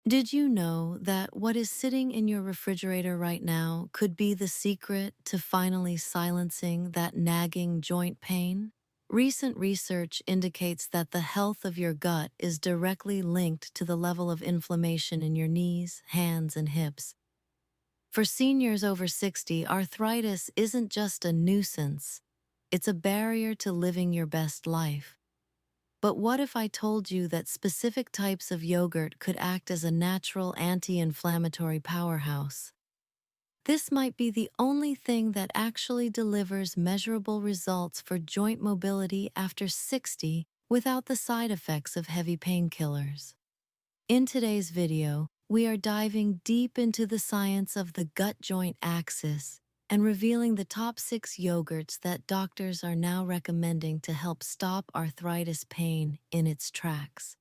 Did you know that what is sitting in your refrigerator right now could be the secret to finally silencing that nagging joint pain? Recent research indicates that the health of your gut is directly linked to the level of inflammation in your knees, hands, and hips. For seniors over 60, arthritis isn't just a nuisance, it's a barrier to living your best life. But what if I told you that specific types of yogurt could act as a natural anti-inflammatory powerhouse? This might be the only thing that actually delivers measurable results for joint mobility after 60 without the side effects of heavy painkillers. In today's video, we are diving deep into the science of the gut-joint axis and revealing the top 6 yogurts that doctors are now recommending to help stop arthritis pain in its tracks.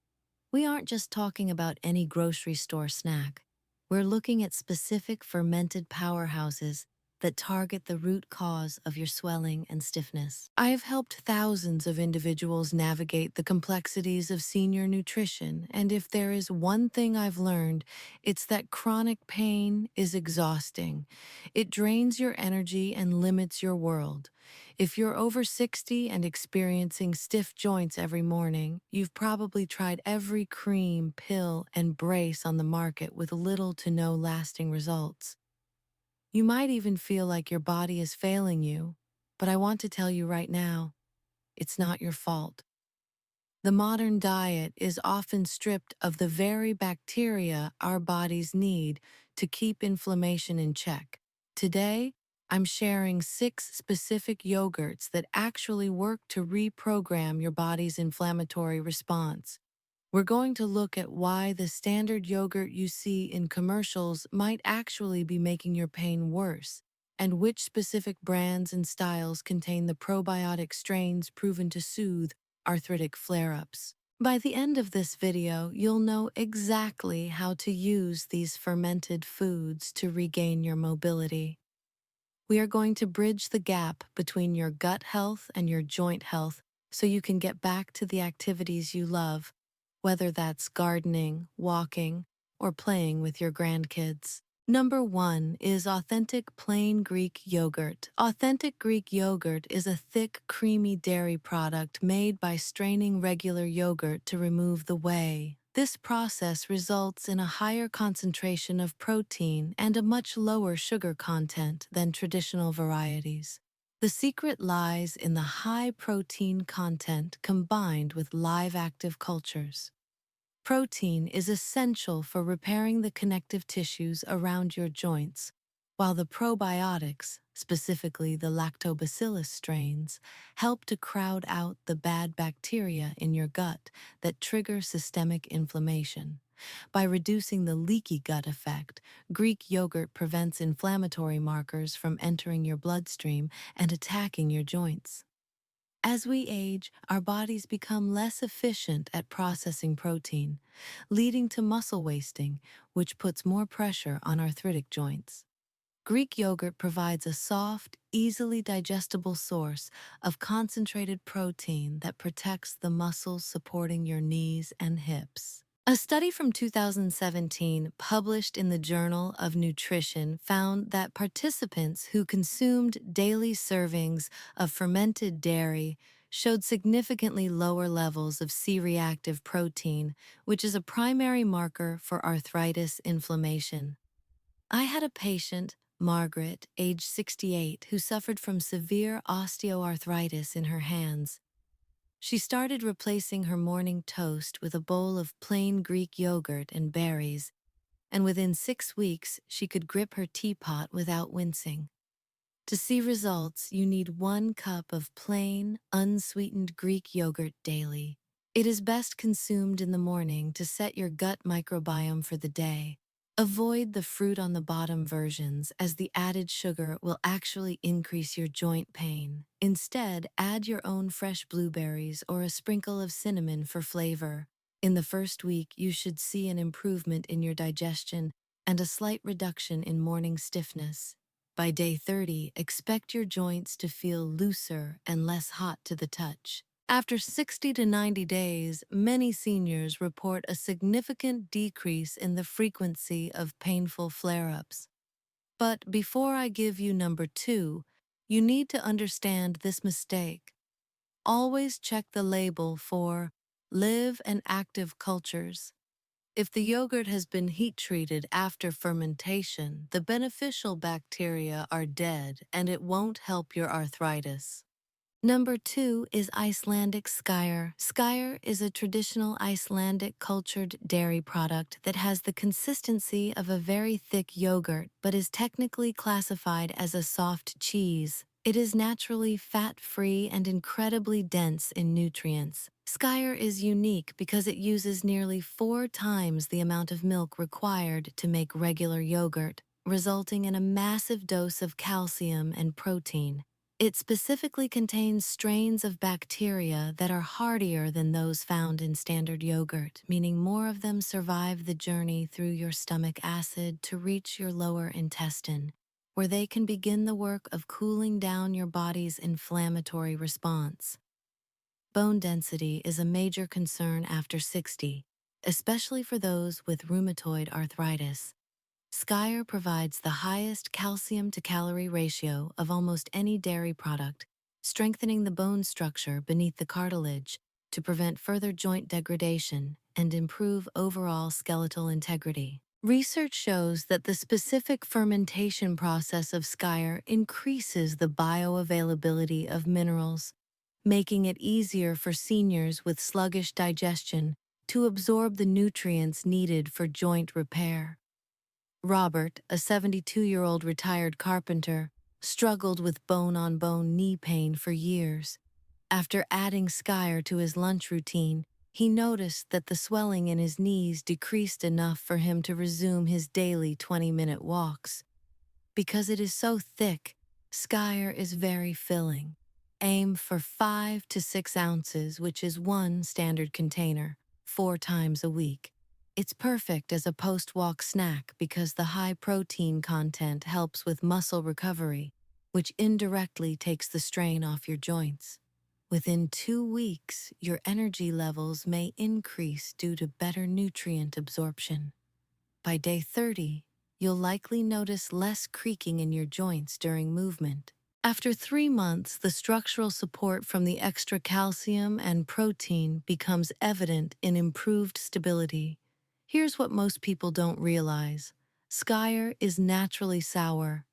We aren't just talking about any grocery store snack. We're looking at specific fermented powerhouses that target the root cause of your swelling and stiffness. I have helped thousands of individuals navigate the complexities of senior nutrition, and if there is one thing I've learned, it's that chronic pain is exhausting. It drains your energy and limits your world. If you're over 60 and experiencing stiff joints every morning, you've probably tried every cream, pill, and brace on the market with little to no lasting results. You might even feel like your body is failing you, but I want to tell you right now, it's not your fault. The modern diet is often stripped of the very bacteria our bodies need to keep inflammation in check. Today, I'm sharing 6 specific yogurts that actually work to reprogram your body's inflammatory response. We're going to look at why the standard yogurt you see in commercials might actually be making your pain worse, and which specific brands and styles contain the probiotic strains proven to soothe arthritic flare-ups. By the end of this video, you'll know exactly how to use these fermented foods to regain your mobility. We are going to bridge the gap between your gut health and your joint health so you can get back to the activities you love, whether that's gardening, walking, or playing with your grandkids. Number 1 is authentic plain Greek yogurt. Authentic Greek yogurt is a thick, creamy dairy product made by straining regular yogurt to remove the whey. This process results in a higher concentration of protein and a much lower sugar content than traditional varieties. The secret lies in the high protein content combined with live active cultures. Protein is essential for repairing the connective tissues around your joints, while the probiotics, specifically the lactobacillus strains, help to crowd out the bad bacteria in your gut that trigger systemic inflammation. By reducing the leaky gut effect, Greek yogurt prevents inflammatory markers from entering your bloodstream and attacking your joints. As we age, our bodies become less efficient at processing protein, leading to muscle wasting, which puts more pressure on arthritic joints. Greek yogurt provides a soft, easily digestible source of concentrated protein that protects the muscles supporting your knees and hips. A study from 2017 published in the Journal of Nutrition found that participants who consumed daily servings of fermented dairy showed significantly lower levels of C-reactive protein, which is a primary marker for arthritis inflammation. I had a patient, Margaret, age 68, who suffered from severe osteoarthritis in her hands. She started replacing her morning toast with a bowl of plain Greek yogurt and berries, and within 6 weeks she could grip her teapot without wincing. To see results, you need 1 cup of plain, unsweetened Greek yogurt daily. It is best consumed in the morning to set your gut microbiome for the day. Avoid the fruit on the bottom versions, as the added sugar will actually increase your joint pain. Instead, add your own fresh blueberries or a sprinkle of cinnamon for flavor. In the first week, you should see an improvement in your digestion and a slight reduction in morning stiffness. By day 30, expect your joints to feel looser and less hot to the touch. After 60 to 90 days, many seniors report a significant decrease in the frequency of painful flare-ups. But before I give you number two, you need to understand this mistake. Always check the label for live and active cultures. If the yogurt has been heat treated after fermentation, the beneficial bacteria are dead and it won't help your arthritis. Number two is Icelandic skyr. Skyr is a traditional Icelandic cultured dairy product that has the consistency of a very thick yogurt but is technically classified as a soft cheese. It is naturally fat-free and incredibly dense in nutrients. Skyr is unique because it uses nearly 4 times the amount of milk required to make regular yogurt, resulting in a massive dose of calcium and protein. It specifically contains strains of bacteria that are hardier than those found in standard yogurt, meaning more of them survive the journey through your stomach acid to reach your lower intestine, where they can begin the work of cooling down your body's inflammatory response. Bone density is a major concern after 60, especially for those with rheumatoid arthritis. Skyr provides the highest calcium to calorie ratio of almost any dairy product, strengthening the bone structure beneath the cartilage to prevent further joint degradation and improve overall skeletal integrity. Research shows that the specific fermentation process of Skyr increases the bioavailability of minerals, making it easier for seniors with sluggish digestion to absorb the nutrients needed for joint repair. Robert, a 72-year-old retired carpenter, struggled with bone-on-bone knee pain for years. After adding Skyr to his lunch routine, he noticed that the swelling in his knees decreased enough for him to resume his daily 20-minute walks. Because it is so thick, Skyr is very filling. Aim for 5 to 6 ounces, which is one standard container, 4 times a week. It's perfect as a post-walk snack because the high protein content helps with muscle recovery, which indirectly takes the strain off your joints. Within 2 weeks, your energy levels may increase due to better nutrient absorption. By day 30, you'll likely notice less creaking in your joints during movement. After 3 months, the structural support from the extra calcium and protein becomes evident in improved stability. Here's what most people don't realize. Skyr is naturally sour.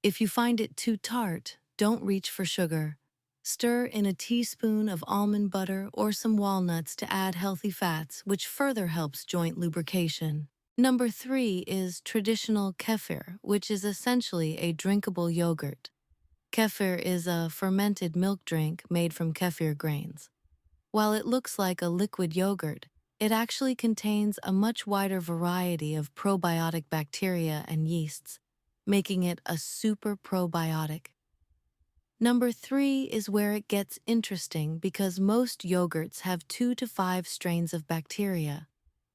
If you find it too tart, don't reach for sugar. Stir in a teaspoon of almond butter or some walnuts to add healthy fats, which further helps joint lubrication. Number three is traditional kefir, which is essentially a drinkable yogurt. Kefir is a fermented milk drink made from kefir grains. While it looks like a liquid yogurt, it actually contains a much wider variety of probiotic bacteria and yeasts, making it a super probiotic. Number three is where it gets interesting because most yogurts have 2 to 5 strains of bacteria,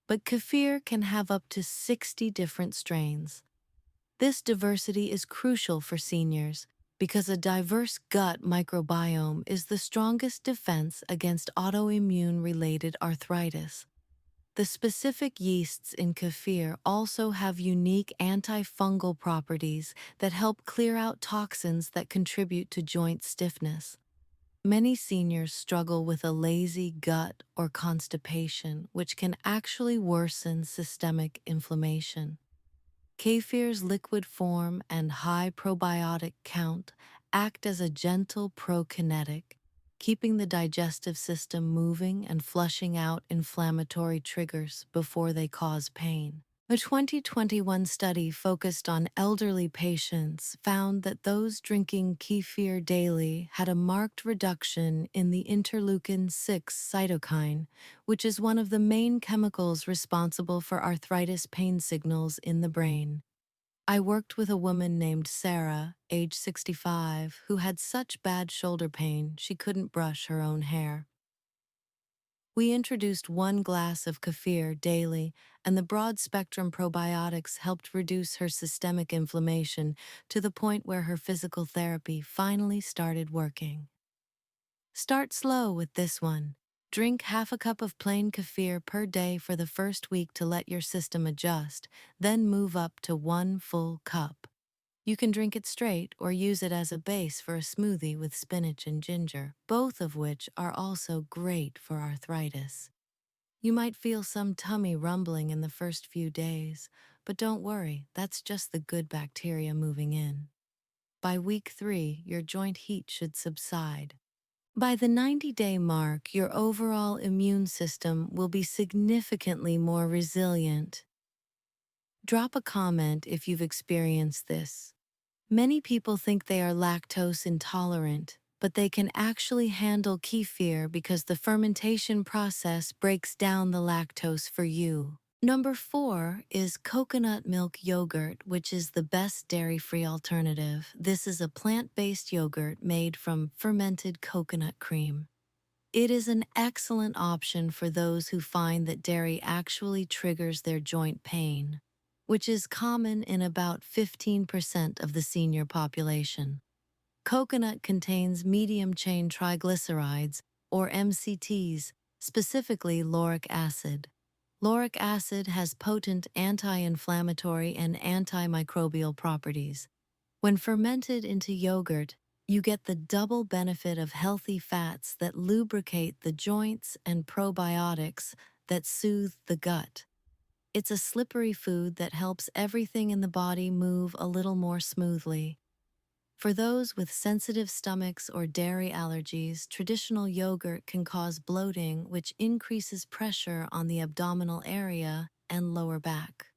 but kefir can have up to 60 different strains. This diversity is crucial for seniors because a diverse gut microbiome is the strongest defense against autoimmune-related arthritis. The specific yeasts in kefir also have unique antifungal properties that help clear out toxins that contribute to joint stiffness. Many seniors struggle with a lazy gut or constipation, which can actually worsen systemic inflammation. Kefir's liquid form and high probiotic count act as a gentle prokinetic, keeping the digestive system moving and flushing out inflammatory triggers before they cause pain. A 2021 study focused on elderly patients found that those drinking kefir daily had a marked reduction in the interleukin-6 cytokine, which is one of the main chemicals responsible for arthritis pain signals in the brain. I worked with a woman named Sarah, age 65, who had such bad shoulder pain she couldn't brush her own hair. We introduced 1 glass of kefir daily, and the broad-spectrum probiotics helped reduce her systemic inflammation to the point where her physical therapy finally started working. Start slow with this one. Drink half a cup of plain kefir per day for the first week to let your system adjust, then move up to 1 full cup. You can drink it straight or use it as a base for a smoothie with spinach and ginger, both of which are also great for arthritis. You might feel some tummy rumbling in the first few days, but don't worry, that's just the good bacteria moving in. By week 3, your joint heat should subside. By the 90-day mark, your overall immune system will be significantly more resilient. Drop a comment if you've experienced this. Many people think they are lactose intolerant, but they can actually handle kefir because the fermentation process breaks down the lactose for you. Number 4 is coconut milk yogurt, which is the best dairy-free alternative. This is a plant-based yogurt made from fermented coconut cream. It is an excellent option for those who find that dairy actually triggers their joint pain, which is common in about 15% of the senior population. Coconut contains medium-chain triglycerides, or MCTs, specifically lauric acid. Lauric acid has potent anti-inflammatory and antimicrobial properties. When fermented into yogurt, you get the double benefit of healthy fats that lubricate the joints and probiotics that soothe the gut. It's a slippery food that helps everything in the body move a little more smoothly. For those with sensitive stomachs or dairy allergies, traditional yogurt can cause bloating, which increases pressure on the abdominal area and lower back.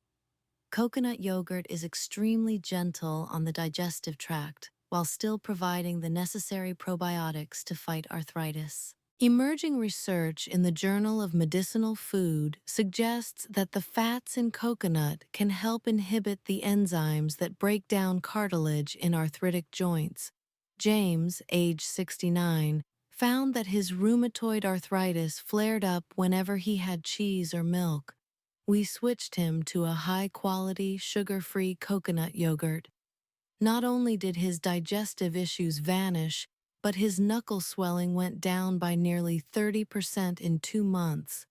Coconut yogurt is extremely gentle on the digestive tract while still providing the necessary probiotics to fight arthritis. Emerging research in the Journal of Medicinal Food suggests that the fats in coconut can help inhibit the enzymes that break down cartilage in arthritic joints. James, age 69, found that his rheumatoid arthritis flared up whenever he had cheese or milk. We switched him to a high-quality, sugar-free coconut yogurt. Not only did his digestive issues vanish, but his knuckle swelling went down by nearly 30% in 2 months.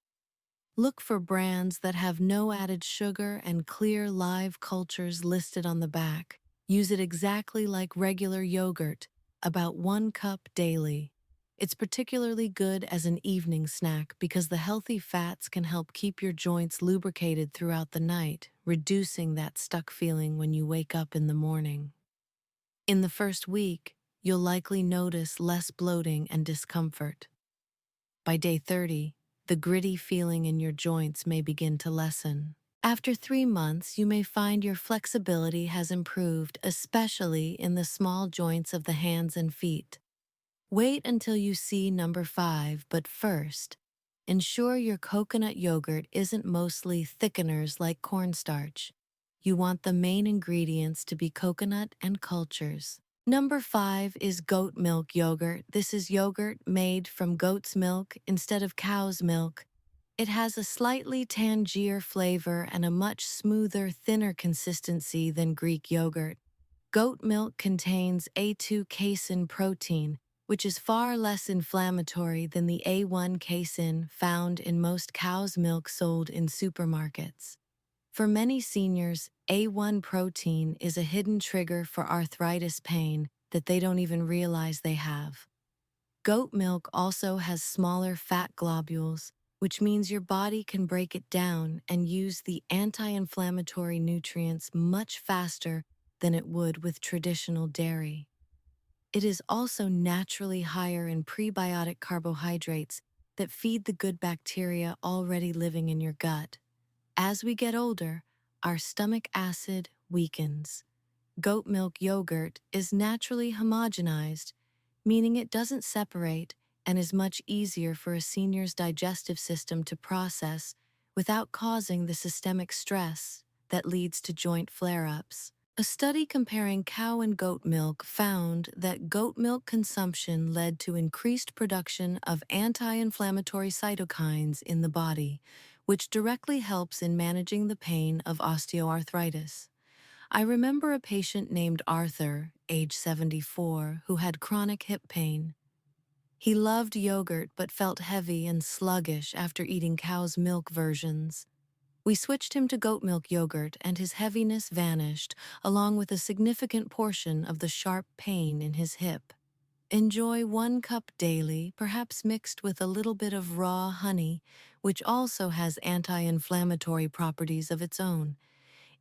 Look for brands that have no added sugar and clear live cultures listed on the back. Use it exactly like regular yogurt, about 1 cup daily. It's particularly good as an evening snack because the healthy fats can help keep your joints lubricated throughout the night, reducing that stuck feeling when you wake up in the morning. In the first week, you'll likely notice less bloating and discomfort. By day 30, the gritty feeling in your joints may begin to lessen. After 3 months, you may find your flexibility has improved, especially in the small joints of the hands and feet. Wait until you see number 5, but first, ensure your coconut yogurt isn't mostly thickeners like cornstarch. You want the main ingredients to be coconut and cultures. Number 5 is goat milk yogurt. This is yogurt made from goat's milk instead of cow's milk. It has a slightly tangier flavor and a much smoother, thinner consistency than Greek yogurt. Goat milk contains A2 casein protein, which is far less inflammatory than the A1 casein found in most cow's milk sold in supermarkets. For many seniors, A1 protein is a hidden trigger for arthritis pain that they don't even realize they have. Goat milk also has smaller fat globules, which means your body can break it down and use the anti-inflammatory nutrients much faster than it would with traditional dairy. It is also naturally higher in prebiotic carbohydrates that feed the good bacteria already living in your gut. As we get older, our stomach acid weakens. Goat milk yogurt is naturally homogenized, meaning it doesn't separate and is much easier for a senior's digestive system to process without causing the systemic stress that leads to joint flare-ups. A study comparing cow and goat milk found that goat milk consumption led to increased production of anti-inflammatory cytokines in the body, which directly helps in managing the pain of osteoarthritis. I remember a patient named Arthur, age 74, who had chronic hip pain. He loved yogurt but felt heavy and sluggish after eating cow's milk versions. We switched him to goat milk yogurt and his heaviness vanished, along with a significant portion of the sharp pain in his hip. Enjoy 1 cup daily, perhaps mixed with a little bit of raw honey, which also has anti-inflammatory properties of its own.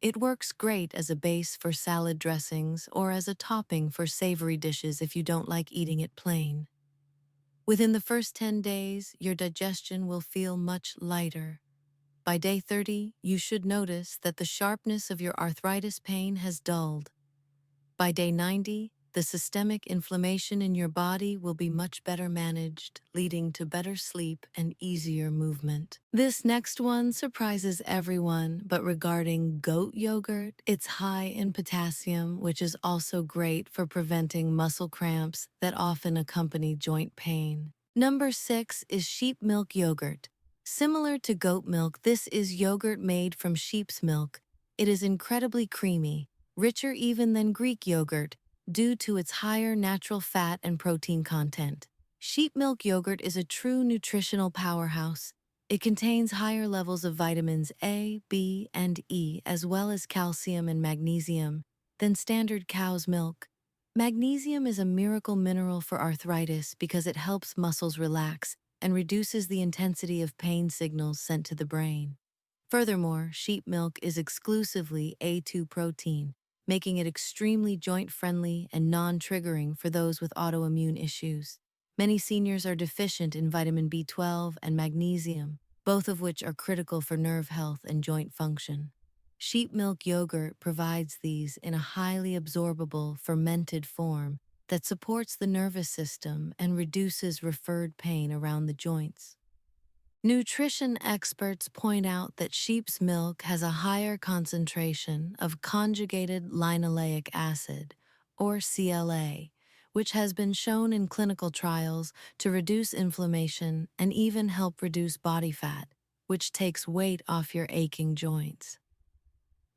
It works great as a base for salad dressings or as a topping for savory dishes if you don't like eating it plain. Within the first 10 days, your digestion will feel much lighter. By day 30, you should notice that the sharpness of your arthritis pain has dulled. By day 90, the systemic inflammation in your body will be much better managed, leading to better sleep and easier movement. This next one surprises everyone, but regarding goat yogurt, it's high in potassium, which is also great for preventing muscle cramps that often accompany joint pain. Number 6 is sheep milk yogurt. Similar to goat milk, this is yogurt made from sheep's milk. It is incredibly creamy, richer even than Greek yogurt, due to its higher natural fat and protein content. Sheep milk yogurt is a true nutritional powerhouse. It contains higher levels of vitamins A, B, and E, as well as calcium and magnesium, than standard cow's milk. Magnesium is a miracle mineral for arthritis because it helps muscles relax and reduces the intensity of pain signals sent to the brain. Furthermore, sheep milk is exclusively A2 protein, making it extremely joint-friendly and non-triggering for those with autoimmune issues. Many seniors are deficient in vitamin B12 and magnesium, both of which are critical for nerve health and joint function. Sheep milk yogurt provides these in a highly absorbable, fermented form that supports the nervous system and reduces referred pain around the joints. Nutrition experts point out that sheep's milk has a higher concentration of conjugated linoleic acid, or CLA, which has been shown in clinical trials to reduce inflammation and even help reduce body fat, which takes weight off your aching joints.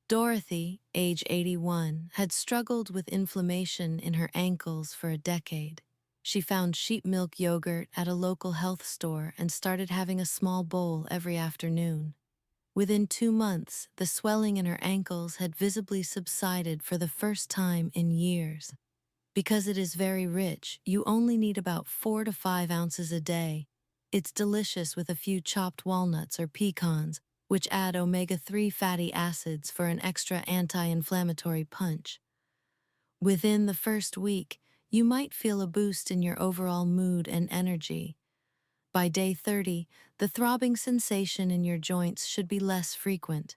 Dorothy, age 81, had struggled with inflammation in her ankles for a decade. She found sheep milk yogurt at a local health store and started having a small bowl every afternoon. Within 2 months, the swelling in her ankles had visibly subsided for the first time in years. Because it is very rich, you only need about 4 to 5 ounces a day. It's delicious with a few chopped walnuts or pecans, which add omega-3 fatty acids for an extra anti-inflammatory punch. Within the first week, you might feel a boost in your overall mood and energy. By day 30, the throbbing sensation in your joints should be less frequent.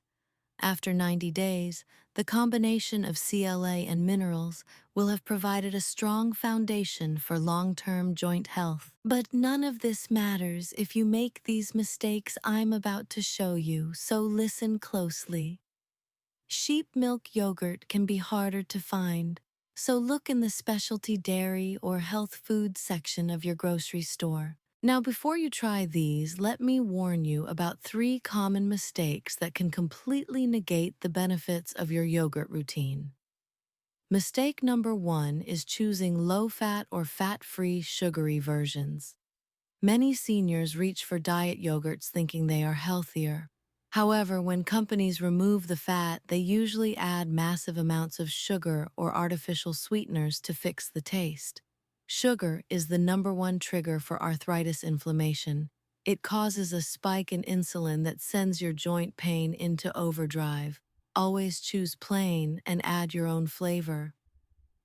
After 90 days, the combination of CLA and minerals will have provided a strong foundation for long-term joint health. But none of this matters if you make these mistakes I'm about to show you, so listen closely. Sheep milk yogurt can be harder to find, so look in the specialty dairy or health food section of your grocery store. Now, before you try these, let me warn you about 3 common mistakes that can completely negate the benefits of your yogurt routine. Mistake number 1 is choosing low-fat or fat-free sugary versions. Many seniors reach for diet yogurts thinking they are healthier. However, when companies remove the fat, they usually add massive amounts of sugar or artificial sweeteners to fix the taste. Sugar is the #1 trigger for arthritis inflammation. It causes a spike in insulin that sends your joint pain into overdrive. Always choose plain and add your own flavor.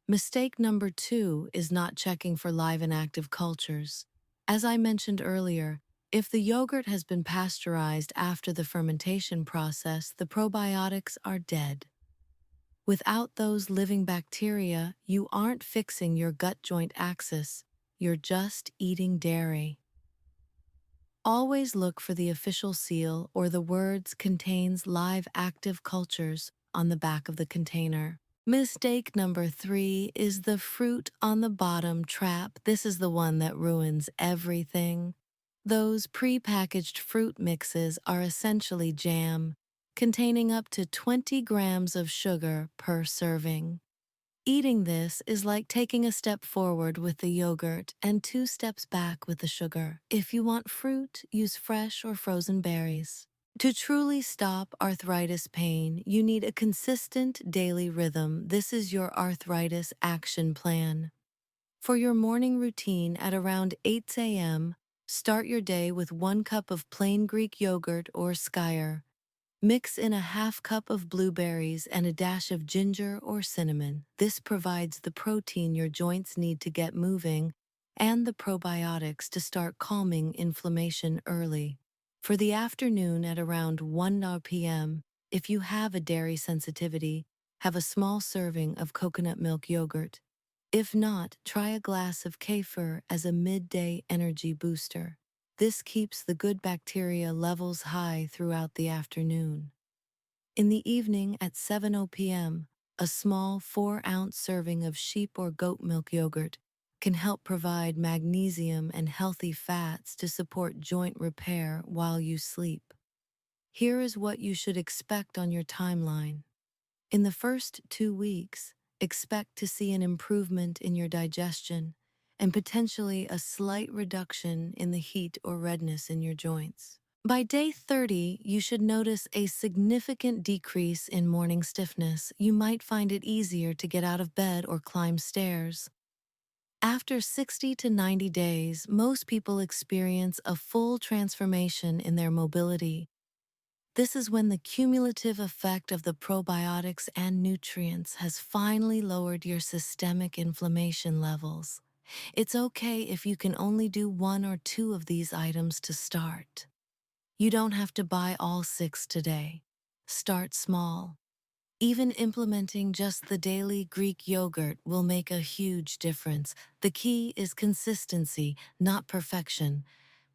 Mistake number 2 is not checking for live and active cultures. As I mentioned earlier, if the yogurt has been pasteurized after the fermentation process, the probiotics are dead. Without those living bacteria, you aren't fixing your gut-joint axis, you're just eating dairy. Always look for the official seal or the words "contains live active cultures" on the back of the container. Mistake number 3 is the fruit on the bottom trap. This is the one that ruins everything. Those pre-packaged fruit mixes are essentially jam, containing up to 20 grams of sugar per serving. Eating this is like taking a step forward with the yogurt and two steps back with the sugar. If you want fruit, use fresh or frozen berries. To truly stop arthritis pain, you need a consistent daily rhythm. This is your arthritis action plan. For your morning routine at around 8 a.m., start your day with 1 cup of plain Greek yogurt or skyr. Mix in a half cup of blueberries and a dash of ginger or cinnamon. This provides the protein your joints need to get moving and the probiotics to start calming inflammation early. For the afternoon at around 1 p.m., if you have a dairy sensitivity, have a small serving of coconut milk yogurt. If not, try a glass of kefir as a midday energy booster. This keeps the good bacteria levels high throughout the afternoon. In the evening at 7 p.m., a small 4-ounce serving of sheep or goat milk yogurt can help provide magnesium and healthy fats to support joint repair while you sleep. Here is what you should expect on your timeline. In the first 2 weeks, expect to see an improvement in your digestion and potentially a slight reduction in the heat or redness in your joints. By day 30, you should notice a significant decrease in morning stiffness. You might find it easier to get out of bed or climb stairs. After 60 to 90 days, most people experience a full transformation in their mobility. This is when the cumulative effect of the probiotics and nutrients has finally lowered your systemic inflammation levels. It's okay if you can only do 1 or 2 of these items to start. You don't have to buy all 6 today. Start small. Even implementing just the daily Greek yogurt will make a huge difference. The key is consistency, not perfection.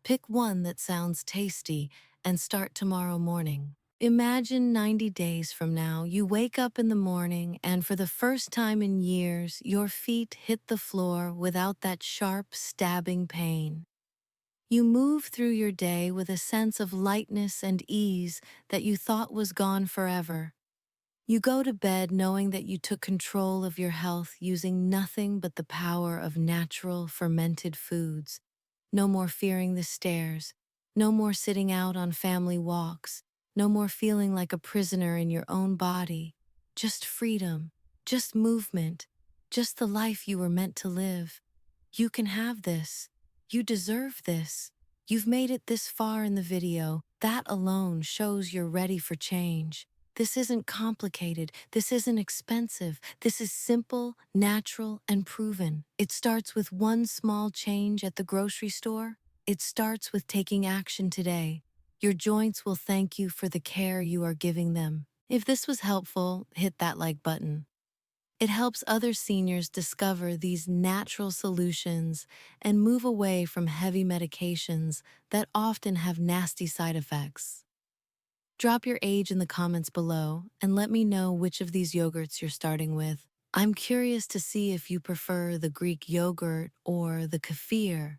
Pick one that sounds tasty and start tomorrow morning. Imagine 90 days from now, you wake up in the morning and for the first time in years, your feet hit the floor without that sharp, stabbing pain. You move through your day with a sense of lightness and ease that you thought was gone forever. You go to bed knowing that you took control of your health using nothing but the power of natural, fermented foods. No more fearing the stairs. No more sitting out on family walks. No more feeling like a prisoner in your own body. Just freedom. Just movement. Just the life you were meant to live. You can have this. You deserve this. You've made it this far in the video. That alone shows you're ready for change. This isn't complicated. This isn't expensive. This is simple, natural, and proven. It starts with one small change at the grocery store. It starts with taking action today. Your joints will thank you for the care you are giving them. If this was helpful, hit that like button. It helps other seniors discover these natural solutions and move away from heavy medications that often have nasty side effects. Drop your age in the comments below and let me know which of these yogurts you're starting with. I'm curious to see if you prefer the Greek yogurt or the kefir.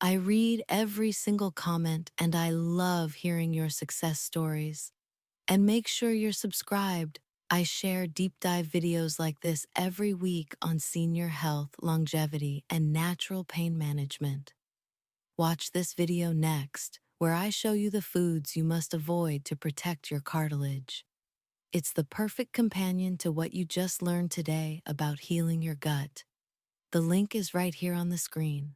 I read every single comment and I love hearing your success stories. And make sure you're subscribed. I share deep dive videos like this every week on senior health, longevity, and natural pain management. Watch this video next, where I show you the foods you must avoid to protect your cartilage. It's the perfect companion to what you just learned today about healing your gut. The link is right here on the screen.